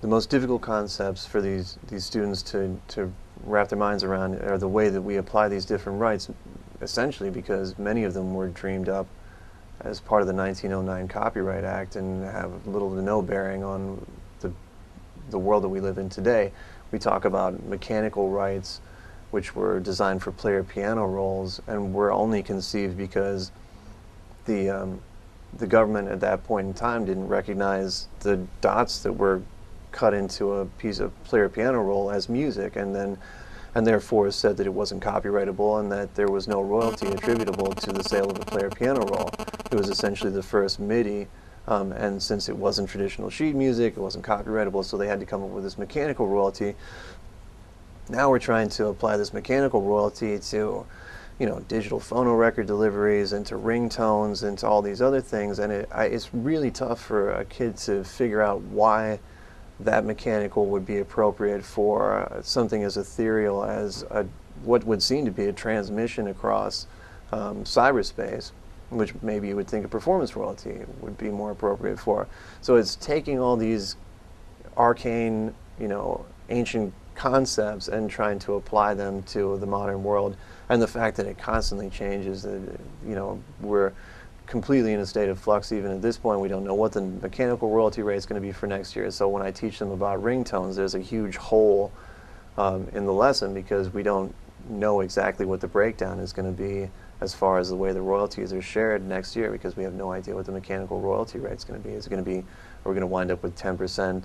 the most difficult concepts for these students to wrap their minds around are the way that we apply these different rights, essentially because many of them were dreamed up as part of the 1909 Copyright Act and have little to no bearing on the world that we live in today. We talk about mechanical rights, which were designed for player piano rolls, and were only conceived because the government at that point in time didn't recognize the dots that were cut into a piece of player piano roll as music, and therefore said that it wasn't copyrightable and that there was no royalty attributable to the sale of the player piano roll. It was essentially the first MIDI, and since it wasn't traditional sheet music, it wasn't copyrightable, so they had to come up with this mechanical royalty. Now we're trying to apply this mechanical royalty to, you know, digital phonorecord deliveries and to ringtones and to all these other things, and it's really tough for a kid to figure out why that mechanical would be appropriate for something as ethereal as what would seem to be a transmission across cyberspace, which maybe you would think a performance royalty would be more appropriate for. So it's taking all these arcane, you know, ancient concepts and trying to apply them to the modern world, and the fact that it constantly changes, that, you know, we're completely in a state of flux. Even at this point, we don't know what the mechanical royalty rate is going to be for next year. So when I teach them about ringtones, there's a huge hole in the lesson because we don't know exactly what the breakdown is going to be as far as the way the royalties are shared next year, because we have no idea what the mechanical royalty rate is going to be. Is it going to be, are we going to wind up with 10%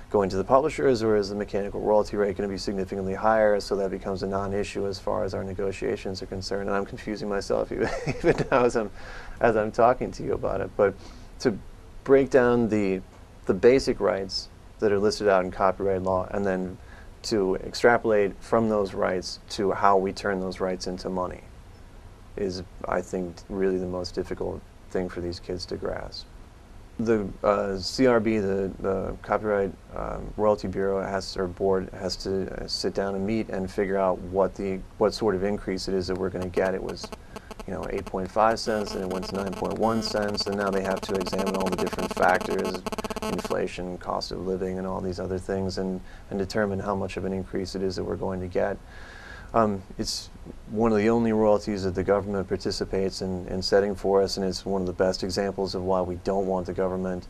going to the publishers, or is the mechanical royalty rate going to be significantly higher, so that becomes a non-issue as far as our negotiations are concerned? And I'm confusing myself even now as I'm talking to you about it. But to break down the basic rights that are listed out in copyright law, and then to extrapolate from those rights to how we turn those rights into money, is, I think, really the most difficult thing for these kids to grasp. The CRB, the Copyright Royalty Bureau, or board, has to sit down and meet and figure out what sort of increase it is that we're going to get. It was, you know, 8.5 cents, and it went to 9.1 cents, and now they have to examine all the different factors, inflation, cost of living, and all these other things, and determine how much of an increase it is that we're going to get. It's one of the only royalties that the government participates in setting for us, and it's one of the best examples of why we don't want the government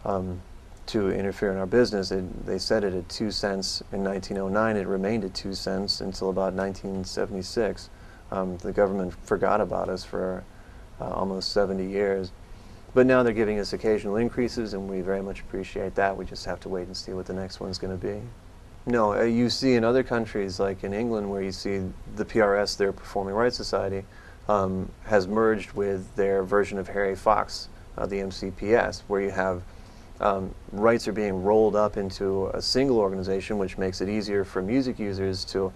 to interfere in our business. They set it at 2 cents in 1909. It remained at 2 cents until about 1976. The government forgot about us for almost 70 years. But now they're giving us occasional increases, and we very much appreciate that. We just have to wait and see what the next one's going to be. No, you see in other countries, like in England, where you see the PRS, their Performing Rights Society, has merged with their version of Harry Fox, the MCPS, where you have rights are being rolled up into a single organization, which makes it easier for music users to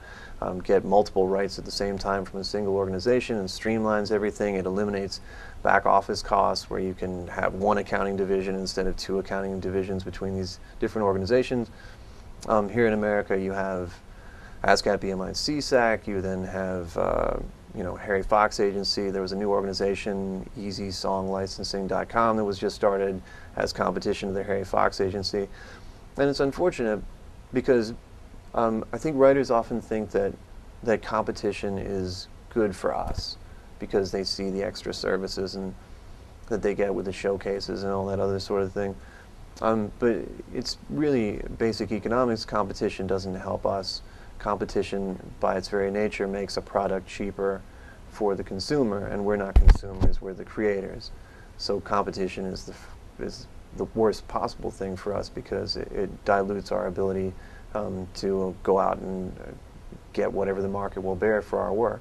get multiple rights at the same time from a single organization, and streamlines everything. It eliminates back office costs, where you can have one accounting division instead of 2 accounting divisions between these different organizations. Here in America, you have ASCAP, BMI, CSAC. You then have, you know, Harry Fox Agency. There was a new organization, EasySongLicensing.com, that was just started as competition to the Harry Fox Agency. And it's unfortunate because I think writers often think that competition is good for us because they see the extra services and that they get with the showcases and all that other sort of thing. But it's really basic economics. Competition doesn't help us. Competition, by its very nature, makes a product cheaper for the consumer, and we're not consumers, we're the creators. So competition is the worst possible thing for us because it dilutes our ability to go out and get whatever the market will bear for our work.